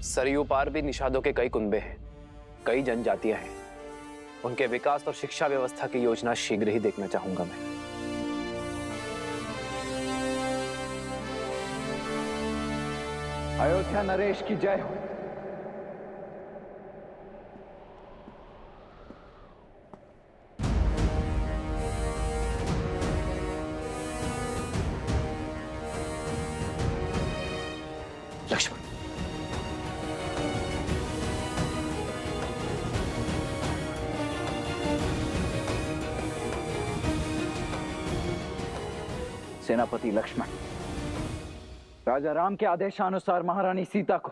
सरयू पार भी निषादों के कई कुनबे हैं, कई जनजातियां हैं। उनके विकास और शिक्षा व्यवस्था की योजना शीघ्र ही देखना चाहूंगा मैं। अयोध्या नरेश की जय हो। लक्ष्मण, सेनापति लक्ष्मण, राजा राम के आदेशानुसार महारानी सीता को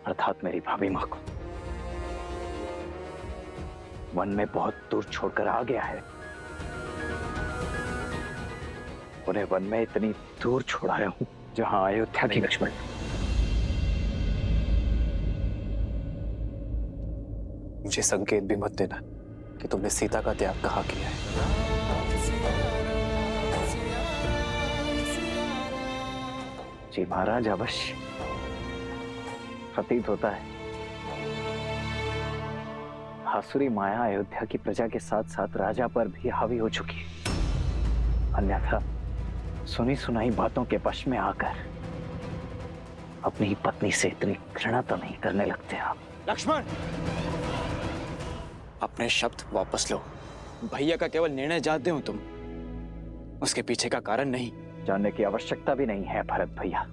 अर्थात मेरी भाभी मां को वन में बहुत दूर छोड़कर आ गया है। उन्हें वन में इतनी दूर छोड़ाया हूं जहां अयोध्या की। लक्ष्मण, मुझे संकेत भी मत देना कि तुमने सीता का त्याग कहाँ किया है। जी महाराज, अवश्य प्रतीत होता है आसुरी माया अयोध्या की प्रजा के साथ साथ राजा पर भी हावी हो चुकी है। अन्यथा सुनी सुनाई बातों के वश में आकर अपनी ही पत्नी से इतनी घृणा तो नहीं करने लगते आप। लक्ष्मण, अपने शब्द वापस लो। भैया का केवल निर्णय जानते हो तुम, उसके पीछे का कारण नहीं। जानने की आवश्यकता भी नहीं है भरत भैया।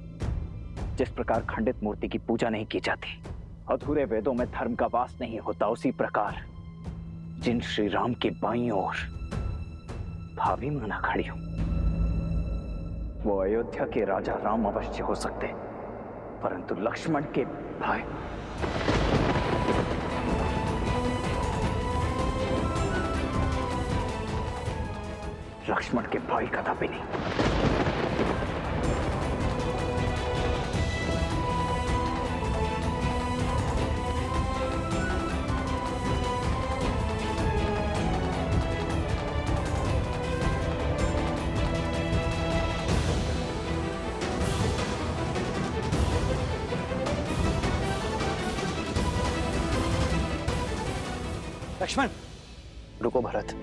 जिस प्रकार खंडित मूर्ति की पूजा नहीं की जाती, अधूरे वेदों में धर्म का वास नहीं होता, उसी प्रकार जिन श्री राम की बाईं ओर भाभी माना खड़ी हूं, वो अयोध्या के राजा राम अवश्य हो सकते, परंतु लक्ष्मण के भाई कदापि नहीं। लक्ष्मण, रुको भरत।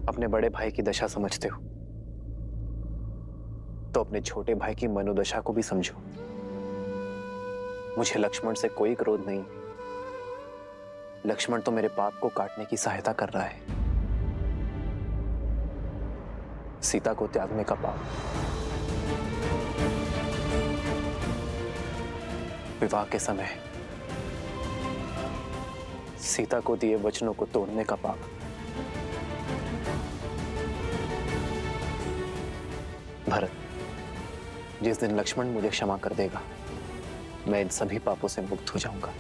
अपने बड़े भाई की दशा समझते हो तो अपने छोटे भाई की मनोदशा को भी समझो। मुझे लक्ष्मण से कोई क्रोध नहीं। लक्ष्मण तो मेरे पाप को काटने की सहायता कर रहा है। सीता को त्यागने का पाप, विवाह के समय सीता को दिए वचनों को तोड़ने का पाप, भरत, जिस दिन लक्ष्मण मुझे क्षमा कर देगा, मैं इन सभी पापों से मुक्त हो जाऊंगा।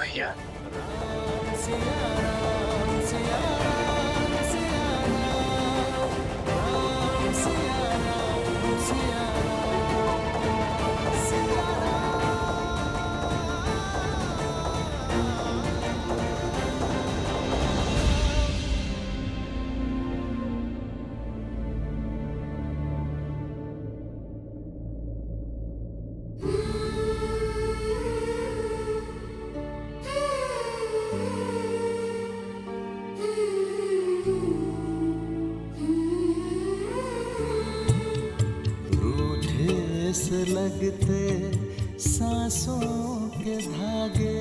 भैया, से लगते सांसों के धागे,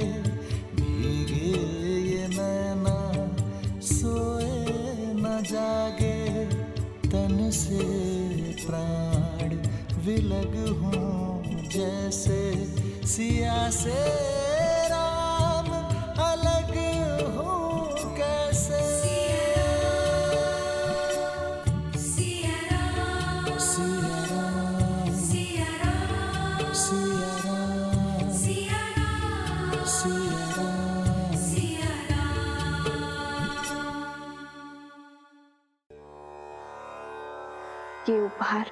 भीगे ये नैना सोए न जागे, तन से प्राण विलग हूँ जैसे सिया से राम अलग हूँ कैसे। ये उपहार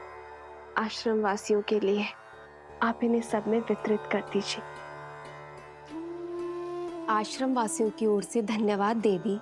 आश्रम वासियों के लिए, आप इन्हें सब में वितरित कर दीजिए। आश्रम वासियों की ओर से धन्यवाद देवी।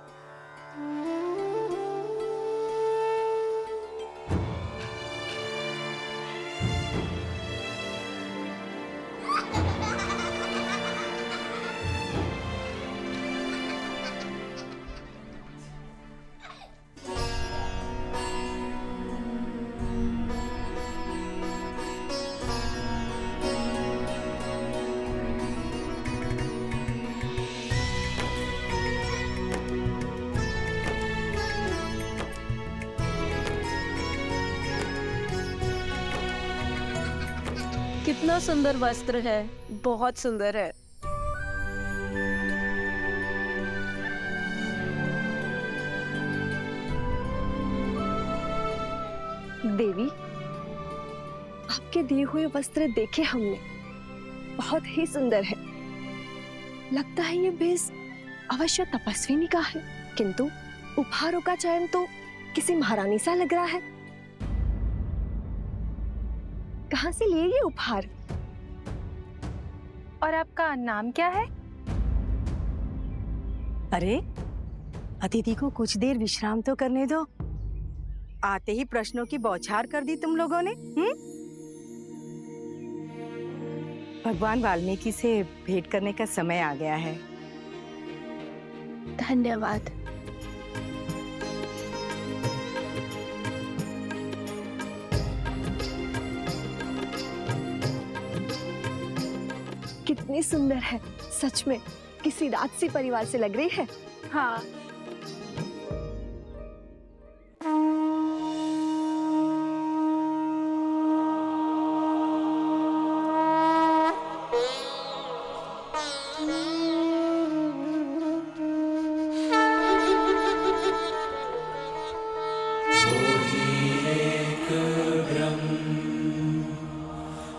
कितना सुंदर वस्त्र है, बहुत सुंदर है। देवी, आपके दिए हुए वस्त्र देखे हमने, बहुत ही सुंदर है। लगता है ये भेष अवश्य तपस्विनी का है, किंतु उपहारों का चयन तो किसी महारानी सा लग रहा है। कहाँ से लिए ये उपहार? और आपका नाम क्या है? अरे, अतिथि को कुछ देर विश्राम तो करने दो। आते ही प्रश्नों की बौछार कर दी तुम लोगों ने। भगवान वाल्मीकि से भेंट करने का समय आ गया है। धन्यवाद। कितनी सुंदर है, सच में किसी राजसी परिवार से लग रही है। हाँ।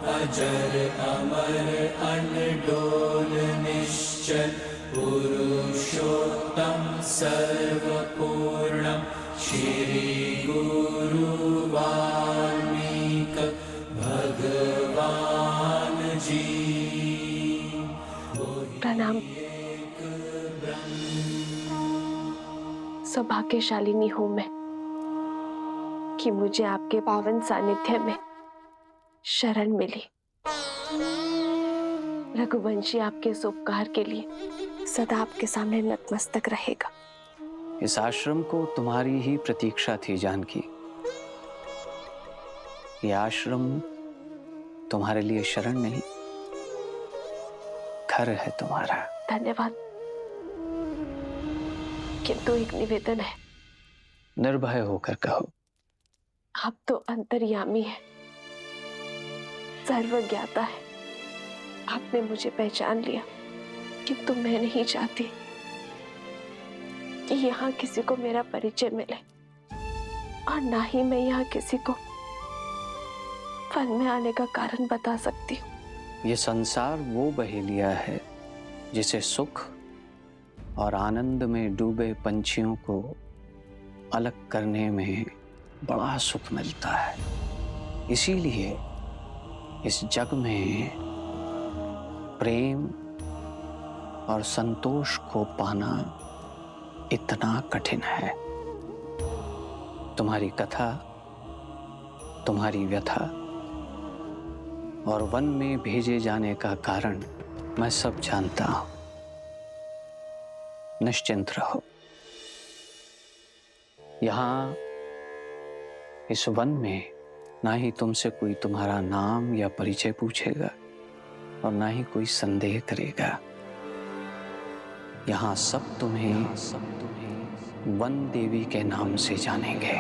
अजर अमर अनडोल निश्चल पुरुषोत्तम सर्वपूर्णम श्री गुरु वाल्मीकि भगवान जी। प्रणाम। सौभाग्यशालिनी हूं मैं कि मुझे आपके पावन सानिध्य में शरण मिली। रघुवंशी आपके इस उपकार के लिए सदा आपके सामने नतमस्तक रहेगा। इस आश्रम को तुम्हारी ही प्रतीक्षा थी जानकी। ये आश्रम तुम्हारे लिए शरण नहीं, घर है तुम्हारा। धन्यवाद। किंतु एक निवेदन है। निर्भय होकर कहो। आप तो अंतर्यामी है, सर्वज्ञाता है। आपने मुझे पहचान लिया, किंतु मैं नहीं चाहती कि यहाँ किसी को मेरा परिचय मिले, और ना ही मैं यहाँ किसी को वन में आने का कारण बता सकती हूँ। ये संसार वो बहेलिया है जिसे सुख और आनंद में डूबे पंछियों को अलग करने में बड़ा सुख मिलता है। इसीलिए इस जग में प्रेम और संतोष को पाना इतना कठिन है। तुम्हारी कथा, तुम्हारी व्यथा और वन में भेजे जाने का कारण मैं सब जानता हूं। निश्चिंत रहो। यहां इस वन में ना ही तुमसे कोई तुम्हारा नाम या परिचय पूछेगा और ना ही कोई संदेह करेगा। यहां सब तुम्हें वन देवी के नाम से जानेंगे।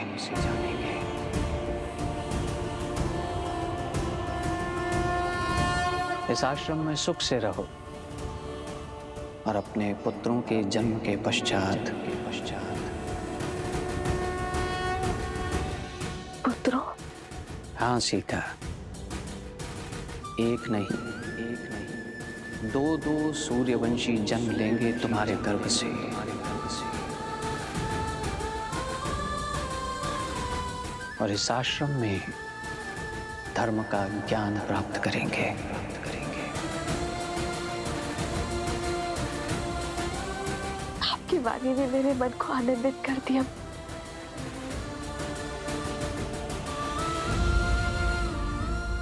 इस आश्रम में सुख से रहो और अपने पुत्रों के जन्म के पश्चात पुत्रों? हाँ सीता, एक नहीं दो सूर्यवंशी जन्म लेंगे तुम्हारे गर्भ से। और इस आश्रम में धर्म का ज्ञान प्राप्त करेंगे। आपकी वाणी ने मेरे मन को आनंदित कर दिया।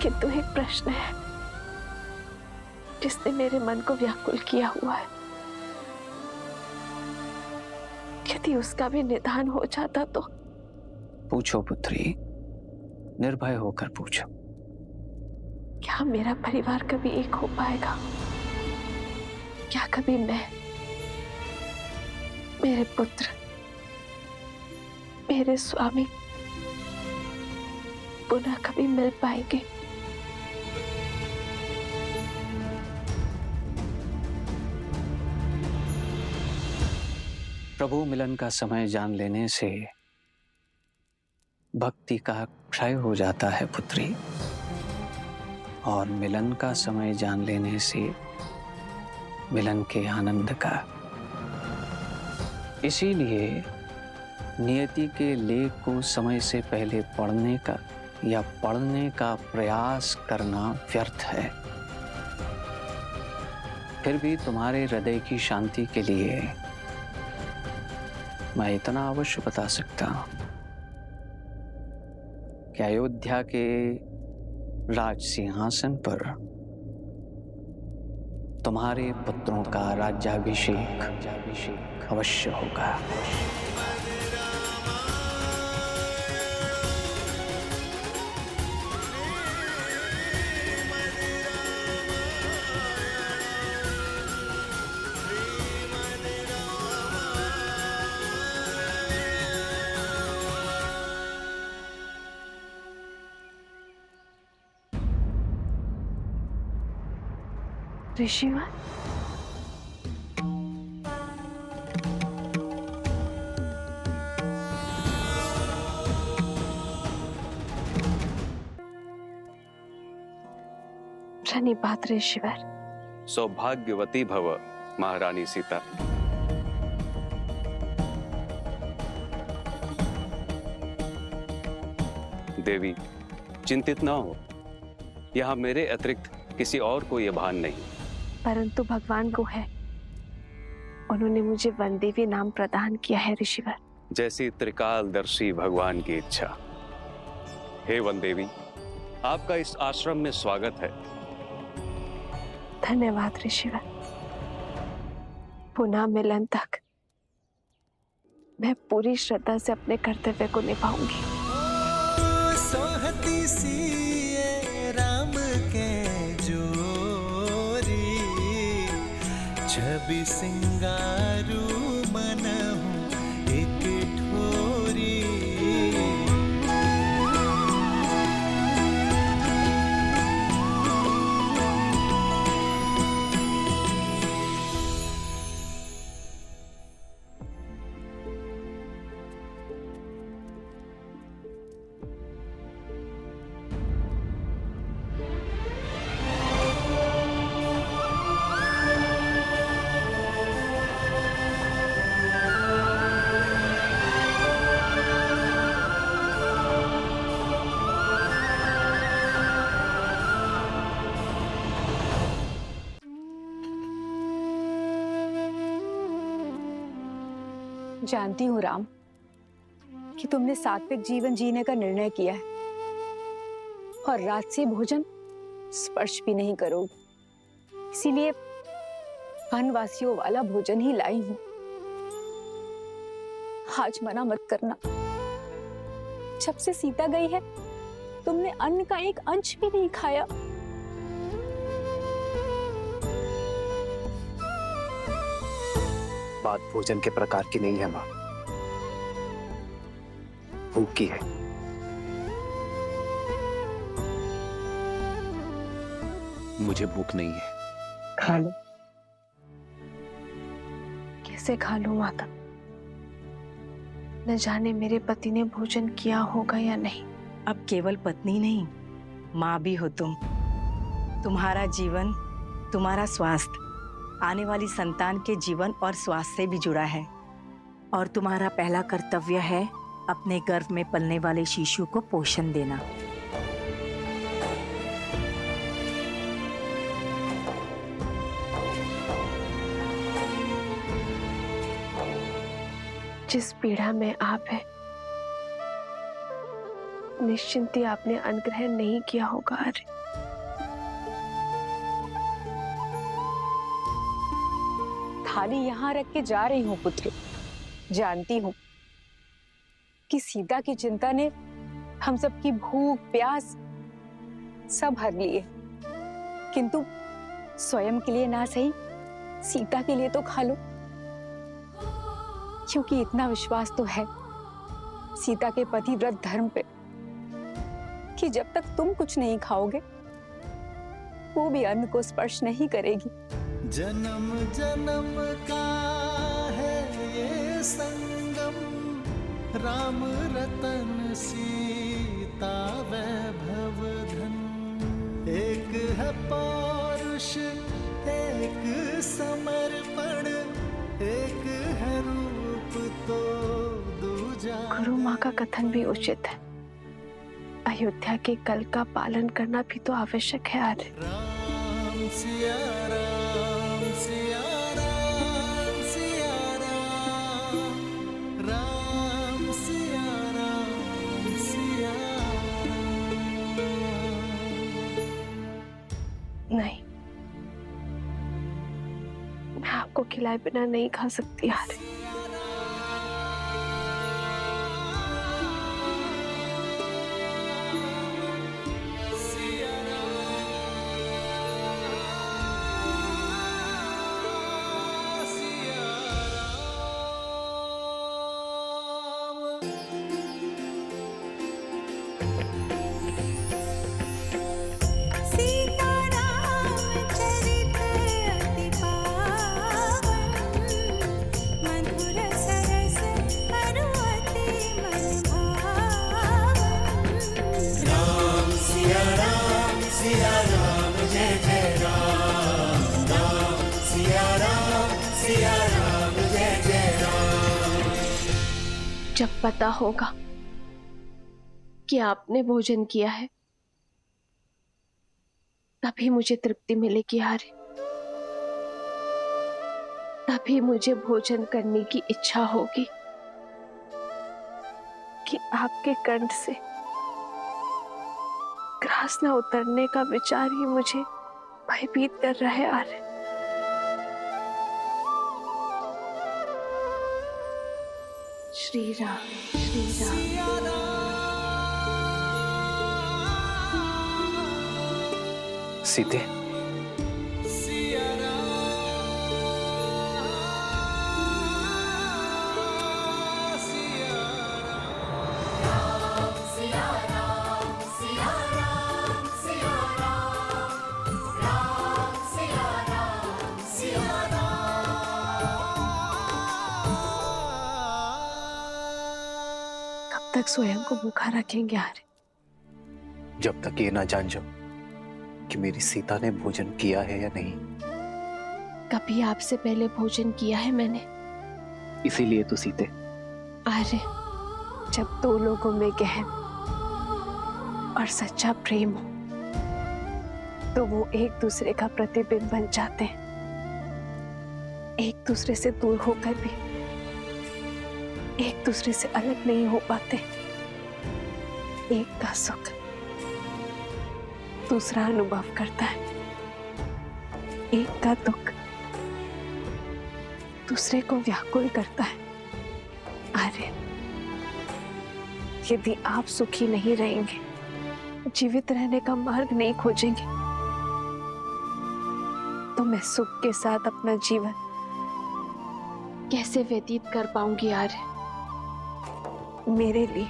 किंतु एक प्रश्न है जिसने मेरे मन को व्याकुल किया हुआ है। यदि उसका भी निदान हो जाता तो। पूछो पुत्री, निर्भय होकर पूछो। क्या मेरा परिवार कभी एक हो पाएगा? क्या कभी मैं, मेरे पुत्र, मेरे स्वामी पुनः कभी मिल पाएंगे? प्रभु मिलन का समय जान लेने से भक्ति का क्षय हो जाता है पुत्री, और मिलन का समय जान लेने से मिलन के आनंद का। इसीलिए नियति के लेख को समय से पहले पढ़ने का या पढ़ने का प्रयास करना व्यर्थ है। फिर भी तुम्हारे हृदय की शांति के लिए मैं इतना अवश्य बता सकता हूं कि अयोध्या के राज सिंहासन पर तुम्हारे पुत्रों का राज्याभिषेक अवश्य होगा। ऋषिवर, धन्यवाद ऋषिवर। सौभाग्यवती भव महारानी सीता। देवी, चिंतित ना हो, यहाँ मेरे अतिरिक्त किसी और को यह भान नहीं। परंतु भगवान को है, उन्होंने मुझे वनदेवी नाम प्रदान किया है ऋषिवर। जैसी त्रिकालदर्शी भगवान की इच्छा। हे वनदेवी, आपका इस आश्रम में स्वागत है। धन्यवाद ऋषिवर। पुनः मिलन तक मैं पूरी श्रद्धा से अपने कर्तव्य को निभाऊंगी। सोहती सी ये राम के जोरी, छवि सिंगारू मनहु एक ठोरी। जानती हूँ राम कि तुमने सात्विक जीवन जीने का निर्णय किया है और राजसी भोजन स्पर्श भी नहीं करोगे, इसीलिए वनवासियों वाला भोजन ही लाई हूँ। आज मना मत करना। जब से सीता गई है तुमने अन्न का एक अंश भी नहीं खाया। बात भोजन के प्रकार की नहीं है मां, भूख की है। मुझे भूख नहीं है। खा लो। कैसे खा लूं माता? न जाने मेरे पति ने भोजन किया होगा या नहीं। अब केवल पत्नी नहीं, माँ भी हो तुम। तुम्हारा जीवन, तुम्हारा स्वास्थ्य आने वाली संतान के जीवन और स्वास्थ्य से भी जुड़ा है, और तुम्हारा पहला कर्तव्य है अपने गर्भ में पलने वाले शिशु को पोषण देना। जिस पीड़ा में आप है, निश्चिंत ही आपने अनुग्रह नहीं किया होगा। अरे थाली यहाँ रख के जा रही हूँ पुत्र। जानती हूँ कि सीता की चिंता ने हम सबकी भूख प्यास सब हर लिए, किंतु स्वयं के लिए ना सही, सीता के लिए तो खा लो, क्योंकि इतना विश्वास तो है सीता के पतिव्रत धर्म पे कि जब तक तुम कुछ नहीं खाओगे वो भी अन्न को स्पर्श नहीं करेगी। जन्म जन्म का है ये संगम, राम रतन सीता वैभव धन। एक है पौरुष, एक समर्पण, एक है रूप तो दूजा। गुरु माँ का कथन भी उचित है, अयोध्या के कल का पालन करना भी तो आवश्यक है। आर्य राम सिया राम, सिया राम, सिया राम, राम सिया राम, सिया राम। नहीं, मैं आपको खिलाए बिना नहीं खा सकती आर्य। जब पता होगा कि आपने भोजन किया है तभी मुझे तृप्ति मिलेगी आर्य, तभी मुझे भोजन करने की इच्छा होगी कि आपके कंठ से ग्रास न उतरने का विचार ही मुझे भयभीत कर रहा है आर्य। श्री राम, श्री राम। सीते, कब तक स्वयं को भूखा रखेंगे आर्य? जब तक ये ना जान जाओ कि मेरी सीता ने भोजन किया है या नहीं। कभी आपसे पहले भोजन किया है मैंने? इसीलिए तो सीते। आर्य, जब दो लोगों में गहन और सच्चा प्रेम हो तो वो एक दूसरे का प्रतिबिंब बन जाते हैं। एक दूसरे से दूर होकर भी एक दूसरे से अलग नहीं हो पाते। एक का सुख दूसरा अनुभव करता है, एक का दुख दूसरे को व्याकुल करता है। आर्य, यदि आप सुखी नहीं रहेंगे, जीवित रहने का मार्ग नहीं खोजेंगे, तो मैं सुख के साथ अपना जीवन कैसे व्यतीत कर पाऊंगी आर्य? मेरे लिए,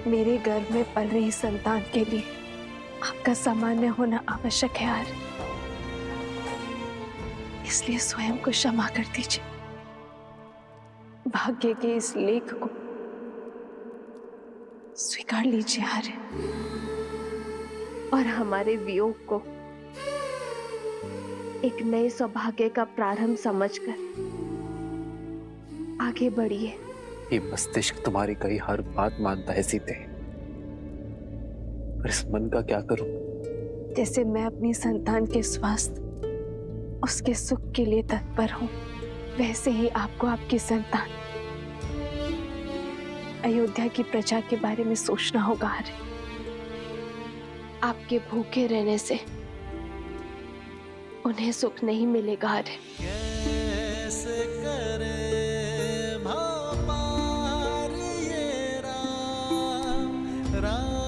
मेरे गर्भ में पल रही संतान के लिए आपका सामान्य होना आवश्यक है आर्य। इसलिए स्वयं को क्षमा कर दीजिए। भाग्य के इस लेख को स्वीकार लीजिए आर्य, और हमारे वियोग को एक नए सौभाग्य का प्रारंभ समझकर आगे बढ़िए। ये मस्तिष्क तुम्हारी कही हर बात मानता है सीते, पर इस मन का क्या करूं? जैसे मैं अपनी संतान के स्वास्थ्य, उसके सुख के लिए तत्पर हूं, वैसे ही आपको आपकी संतान अयोध्या की प्रजा के बारे में सोचना होगा आर्य। आपके भूखे रहने से उन्हें सुख नहीं मिलेगा आर्य। कैसे करे भव पार ये राम, राम